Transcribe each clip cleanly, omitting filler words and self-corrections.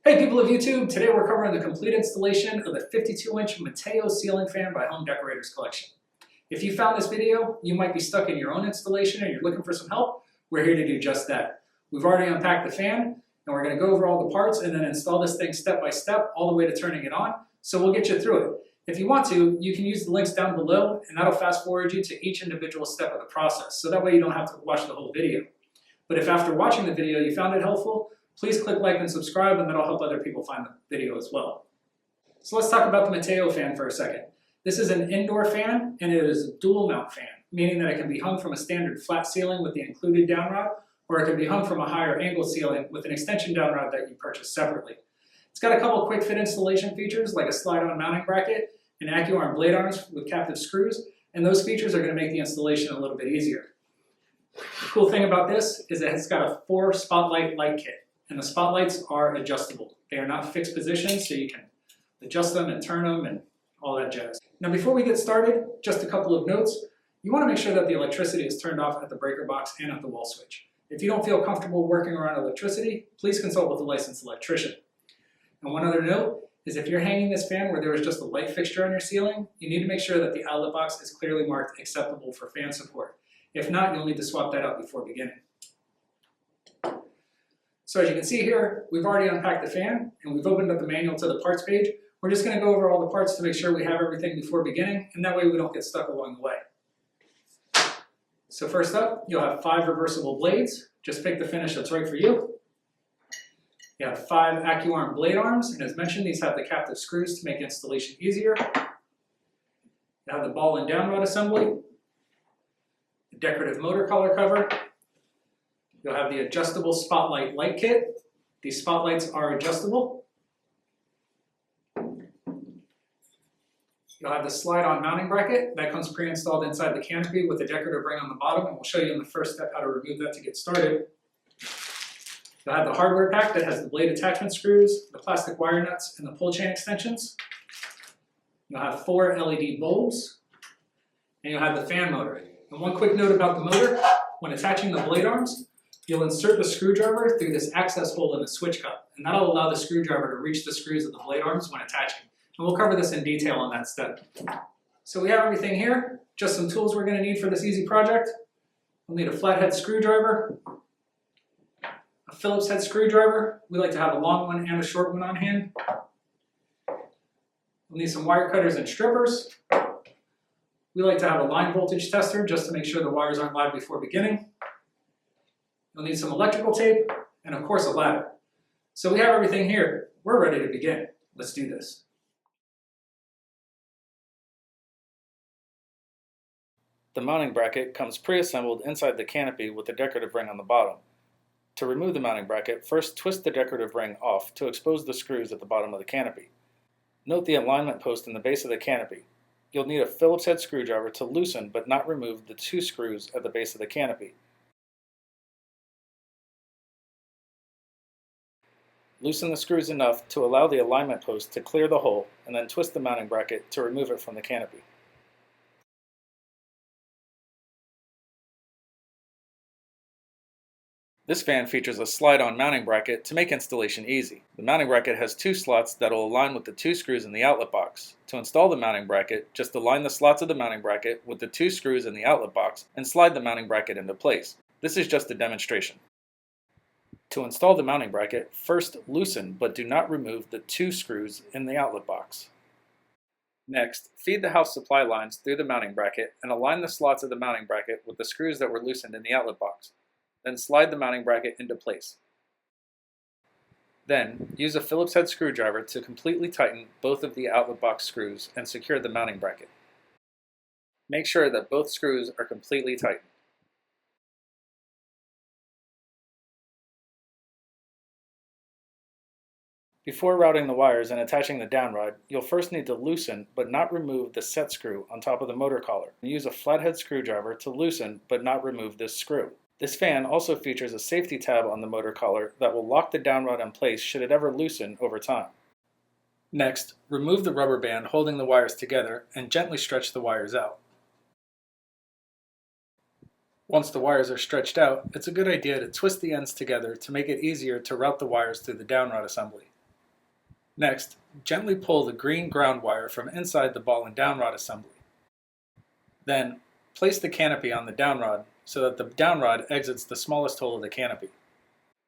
Hey people of YouTube, today we're covering the complete installation of the 52-inch Matteo ceiling fan by Home Decorators collection. If you found this video, you might be stuck in your own installation and you're looking for some help. We're here to do just that. We've already unpacked the fan and we're going to go over all the parts and then install this thing step by step all the way to turning it on. So we'll get you through it. If you want to, you can use the links down below and that'll fast forward you to each individual step of the process. So that way you don't have to watch the whole video. But if after watching the video you found it helpful, please click like and subscribe, and that'll help other people find the video as well. So let's talk about the Matteo fan for a second. This is an indoor fan, and it is a dual mount fan, meaning that it can be hung from a standard flat ceiling with the included downrod, or it can be hung from a higher angle ceiling with an extension downrod that you purchase separately. It's got a couple quick fit installation features like a slide-on mounting bracket and AccuArm blade arms with captive screws, and those features are going to make the installation a little bit easier. The cool thing about this is that it's got a 4 spotlight light kit. And the spotlights are adjustable. They are not fixed positions, so you can adjust them and turn them and all that jazz. Now before we get started, just a couple of notes. You want to make sure that the electricity is turned off at the breaker box and at the wall switch. If you don't feel comfortable working around electricity, please consult with a licensed electrician. And one other note is if you're hanging this fan where there is just a light fixture on your ceiling, you need to make sure that the outlet box is clearly marked acceptable for fan support. If not, you'll need to swap that out before beginning. So as you can see here, we've already unpacked the fan and we've opened up the manual to the parts page. We're just going to go over all the parts to make sure we have everything before beginning, and that way we don't get stuck along the way. So first up, you'll have 5 reversible blades. Just pick the finish that's right for you. You have 5 AccuArm blade arms, and as mentioned, these have the captive screws to make installation easier. You have the ball and downrod assembly, the decorative motor collar cover. You'll have the adjustable spotlight light kit. These spotlights are adjustable. You'll have the slide-on mounting bracket. That comes pre-installed inside the canopy with a decorative ring on the bottom, and we'll show you in the first step how to remove that to get started. You'll have the hardware pack that has the blade attachment screws, the plastic wire nuts, and the pull chain extensions. You'll have 4 LED bulbs, and you'll have the fan motor. And one quick note about the motor, when attaching the blade arms, you'll insert the screwdriver through this access hole in the switch cup, and that'll allow the screwdriver to reach the screws of the blade arms when attaching. And we'll cover this in detail on that step. So we have everything here, just some tools we're going to need for this easy project. We'll need a flathead screwdriver, a Phillips head screwdriver. We like to have a long one and a short one on hand. We'll need some wire cutters and strippers. We like to have a line voltage tester just to make sure the wires aren't live before beginning. You'll need some electrical tape, and of course a ladder. So we have everything here. We're ready to begin. Let's do this. The mounting bracket comes pre-assembled inside the canopy with the decorative ring on the bottom. To remove the mounting bracket, first twist the decorative ring off to expose the screws at the bottom of the canopy. Note the alignment post in the base of the canopy. You'll need a Phillips head screwdriver to loosen but not remove the 2 screws at the base of the canopy. Loosen the screws enough to allow the alignment post to clear the hole, and then twist the mounting bracket to remove it from the canopy. This fan features a slide-on mounting bracket to make installation easy. The mounting bracket has 2 slots that will align with the 2 screws in the outlet box. To install the mounting bracket, just align the slots of the mounting bracket with the 2 screws in the outlet box and slide the mounting bracket into place. This is just a demonstration. To install the mounting bracket, first loosen but do not remove the 2 screws in the outlet box. Next, feed the house supply lines through the mounting bracket and align the slots of the mounting bracket with the screws that were loosened in the outlet box. Then slide the mounting bracket into place. Then, use a Phillips head screwdriver to completely tighten both of the outlet box screws and secure the mounting bracket. Make sure that both screws are completely tightened. Before routing the wires and attaching the downrod, you'll first need to loosen but not remove the set screw on top of the motor collar. Use a flathead screwdriver to loosen but not remove this screw. This fan also features a safety tab on the motor collar that will lock the downrod in place should it ever loosen over time. Next, remove the rubber band holding the wires together and gently stretch the wires out. Once the wires are stretched out, it's a good idea to twist the ends together to make it easier to route the wires through the downrod assembly. Next, gently pull the green ground wire from inside the ball and downrod assembly. Then, place the canopy on the downrod so that the downrod exits the smallest hole of the canopy.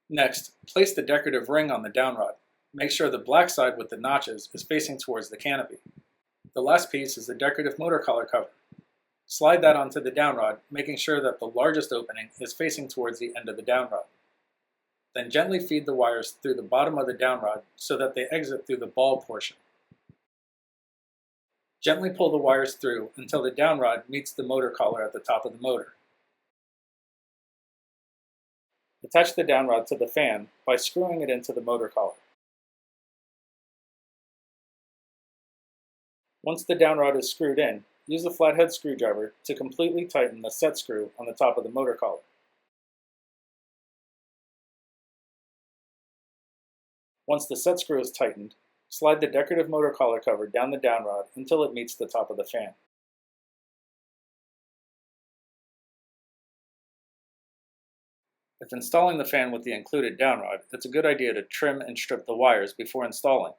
Next, place the decorative ring on the downrod. Make sure the black side with the notches is facing towards the canopy. The last piece is the decorative motor collar cover. Slide that onto the downrod, making sure that the largest opening is facing towards the end of the downrod. Then gently feed the wires through the bottom of the downrod so that they exit through the ball portion. Gently pull the wires through until the downrod meets the motor collar at the top of the motor. Attach the downrod to the fan by screwing it into the motor collar. Once the downrod is screwed in, use the flathead screwdriver to completely tighten the set screw on the top of the motor collar. Once the set screw is tightened, slide the decorative motor collar cover down the downrod until it meets the top of the fan. If installing the fan with the included downrod, it's a good idea to trim and strip the wires before installing.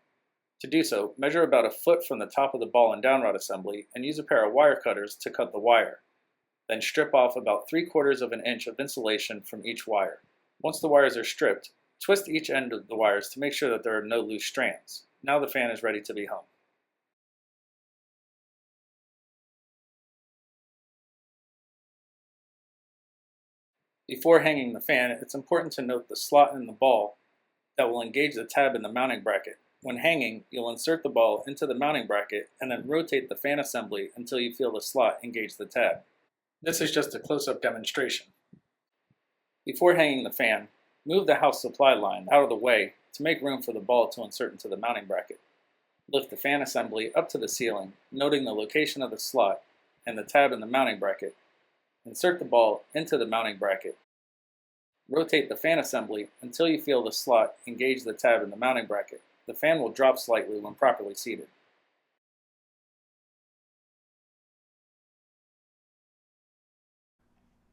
To do so, measure about a foot from the top of the ball and downrod assembly and use a pair of wire cutters to cut the wire. Then strip off about 3/4 of an inch of insulation from each wire. Once the wires are stripped, twist each end of the wires to make sure that there are no loose strands. Now the fan is ready to be hung. Before hanging the fan, it's important to note the slot in the ball that will engage the tab in the mounting bracket. When hanging, you'll insert the ball into the mounting bracket and then rotate the fan assembly until you feel the slot engage the tab. This is just a close-up demonstration. Before hanging the fan, move the house supply line out of the way to make room for the ball to insert into the mounting bracket. Lift the fan assembly up to the ceiling, noting the location of the slot and the tab in the mounting bracket. Insert the ball into the mounting bracket. Rotate the fan assembly until you feel the slot engage the tab in the mounting bracket. The fan will drop slightly when properly seated.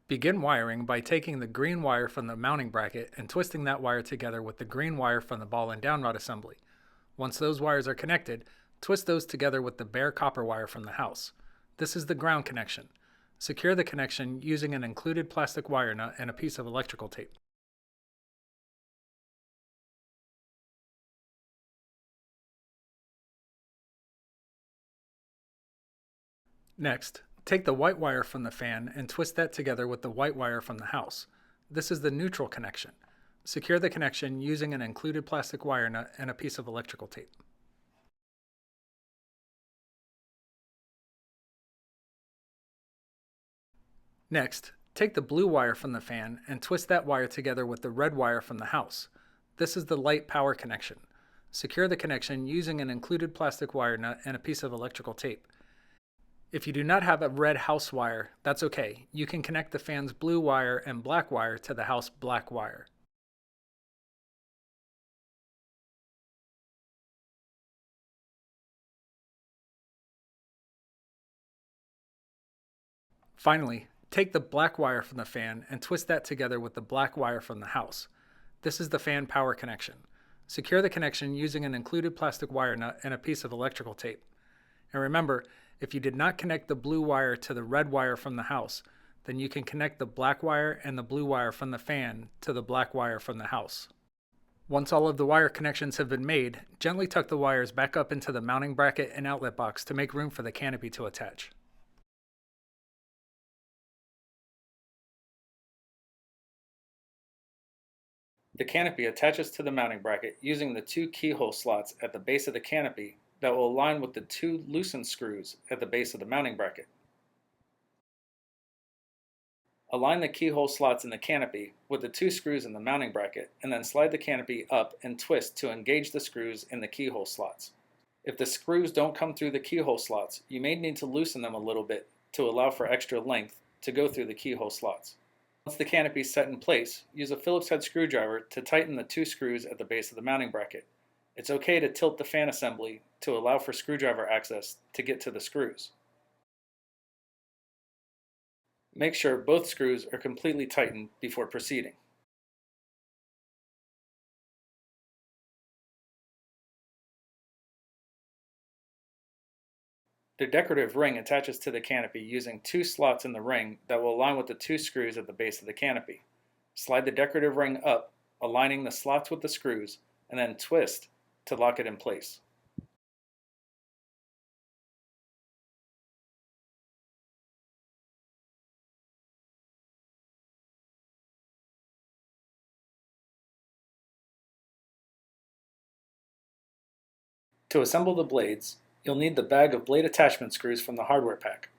Begin wiring by taking the green wire from the mounting bracket and twisting that wire together with the green wire from the ball and downrod assembly. Once those wires are connected, twist those together with the bare copper wire from the house. This is the ground connection. Secure the connection using an included plastic wire nut and a piece of electrical tape. Next, take the white wire from the fan and twist that together with the white wire from the house. This is the neutral connection. Secure the connection using an included plastic wire nut and a piece of electrical tape. Next, take the blue wire from the fan and twist that wire together with the red wire from the house. This is the light power connection. Secure the connection using an included plastic wire nut and a piece of electrical tape. If you do not have a red house wire, that's okay. You can connect the fan's blue wire and black wire to the house black wire. Finally, take the black wire from the fan and twist that together with the black wire from the house. This is the fan power connection. Secure the connection using an included plastic wire nut and a piece of electrical tape. And remember, if you did not connect the blue wire to the red wire from the house, then you can connect the black wire and the blue wire from the fan to the black wire from the house. Once all of the wire connections have been made, gently tuck the wires back up into the mounting bracket and outlet box to make room for the canopy to attach. The canopy attaches to the mounting bracket using the 2 keyhole slots at the base of the canopy that will align with the 2 loosened screws at the base of the mounting bracket. Align the keyhole slots in the canopy with the 2 screws in the mounting bracket and then slide the canopy up and twist to engage the screws in the keyhole slots. If the screws don't come through the keyhole slots, you may need to loosen them a little bit to allow for extra length to go through the keyhole slots. Once the canopy is set in place, use a Phillips head screwdriver to tighten the 2 screws at the base of the mounting bracket. It's okay to tilt the fan assembly to allow for screwdriver access to get to the screws. Make sure both screws are completely tightened before proceeding. The decorative ring attaches to the canopy using two slots in the ring that will align with the two screws at the base of the canopy. Slide the decorative ring up, aligning the slots with the screws, and then twist to lock it in place. To assemble the blades, you'll need the bag of blade attachment screws from the hardware pack.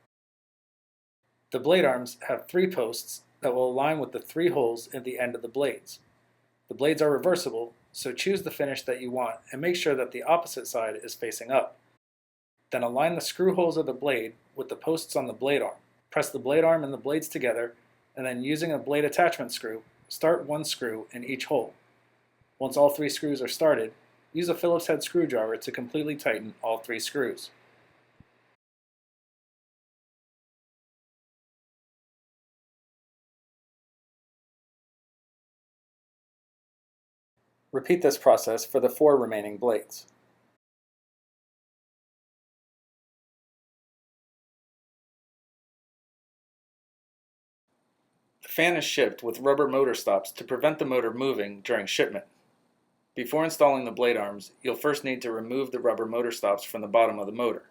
The blade arms have 3 posts that will align with the 3 holes at the end of the blades. The blades are reversible, so choose the finish that you want and make sure that the opposite side is facing up. Then align the screw holes of the blade with the posts on the blade arm. Press the blade arm and the blades together, and then using a blade attachment screw, start 1 screw in each hole. Once all 3 screws are started, use a Phillips head screwdriver to completely tighten all 3 screws. Repeat this process for the 4 remaining blades. The fan is shipped with rubber motor stops to prevent the motor moving during shipment. Before installing the blade arms, you'll first need to remove the rubber motor stops from the bottom of the motor.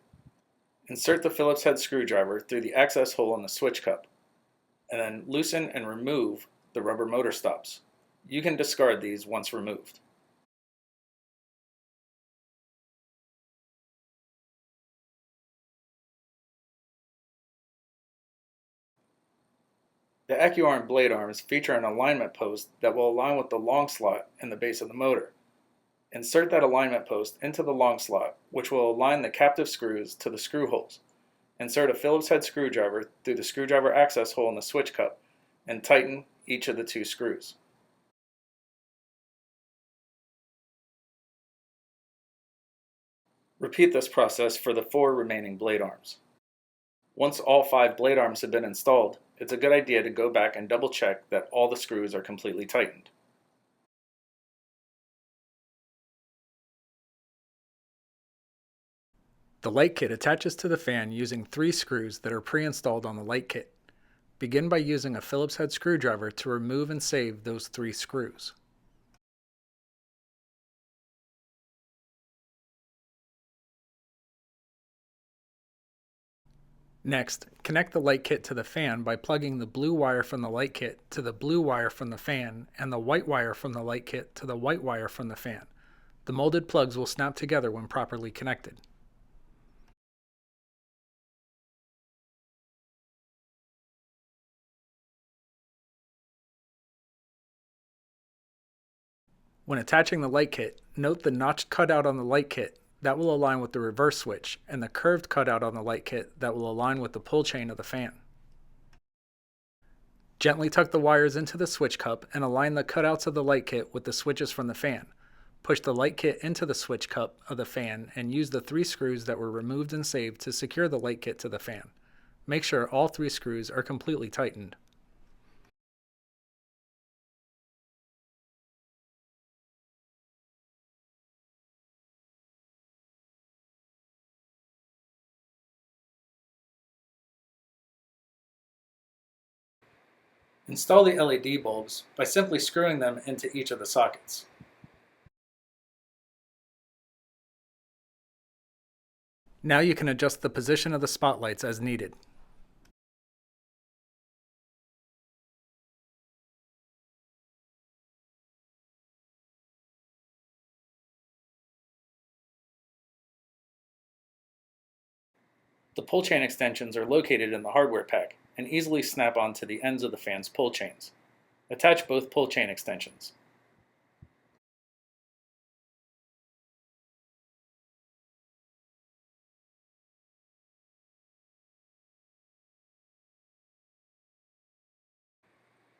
Insert the Phillips head screwdriver through the access hole in the switch cup, and then loosen and remove the rubber motor stops. You can discard these once removed. The AccuArm blade arms feature an alignment post that will align with the long slot in the base of the motor. Insert that alignment post into the long slot, which will align the captive screws to the screw holes. Insert a Phillips head screwdriver through the screwdriver access hole in the switch cup and tighten each of the 2 screws. Repeat this process for the 4 remaining blade arms. Once all 5 blade arms have been installed, it's a good idea to go back and double check that all the screws are completely tightened. The light kit attaches to the fan using 3 screws that are pre-installed on the light kit. Begin by using a Phillips head screwdriver to remove and save those 3 screws. Next, connect the light kit to the fan by plugging the blue wire from the light kit to the blue wire from the fan and the white wire from the light kit to the white wire from the fan. The molded plugs will snap together when properly connected. When attaching the light kit, note the notched cutout on the light kit that will align with the reverse switch, and the curved cutout on the light kit that will align with the pull chain of the fan. Gently tuck the wires into the switch cup and align the cutouts of the light kit with the switches from the fan. Push the light kit into the switch cup of the fan and use the 3 screws that were removed and saved to secure the light kit to the fan. Make sure all 3 screws are completely tightened. Install the LED bulbs by simply screwing them into each of the sockets. Now you can adjust the position of the spotlights as needed. The pull chain extensions are located in the hardware pack and easily snap onto the ends of the fan's pull chains. Attach both pull chain extensions.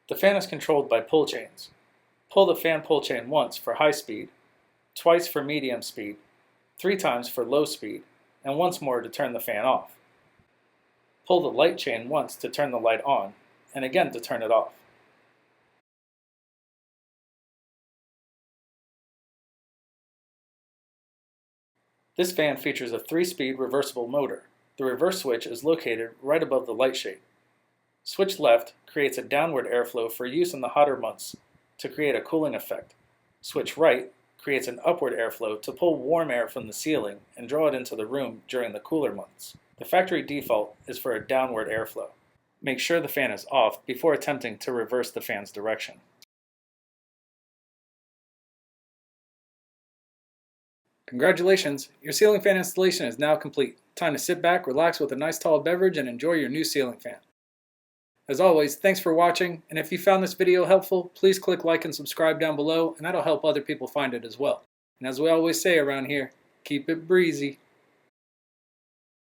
The fan is controlled by pull chains. Pull the fan pull chain once for high speed, twice for medium speed, 3 times for low speed, and once more to turn the fan off. Pull the light chain once to turn the light on, and again to turn it off. This fan features a 3-speed reversible motor. The reverse switch is located right above the light shade. Switch left creates a downward airflow for use in the hotter months to create a cooling effect. Switch right creates an upward airflow to pull warm air from the ceiling and draw it into the room during the cooler months. The factory default is for a downward airflow. Make sure the fan is off before attempting to reverse the fan's direction. Congratulations, your ceiling fan installation is now complete. Time to sit back, relax with a nice tall beverage, and enjoy your new ceiling fan. As always, thanks for watching, and if you found this video helpful, please click like and subscribe down below, and that'll help other people find it as well. And as we always say around here, keep it breezy.